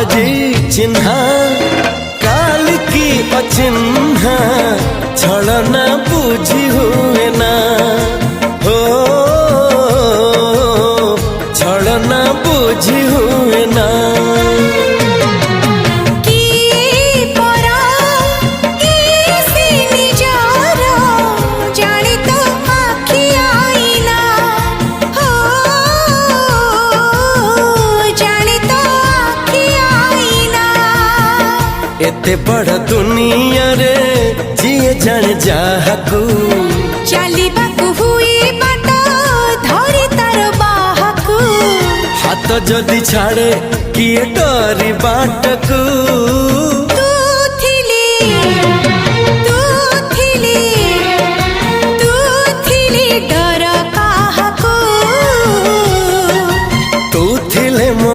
आजी चिन्हा काल की अचिन्हा छलना बुझी हुए ना हो छलना बुझी हुए ना एते बड़ दुनिया रे जिए जान जाहकू चलिबाकू हुई बाट धरी तार बाहकू हाथ जदि छाड़े किए डरी बाटकू तू थिली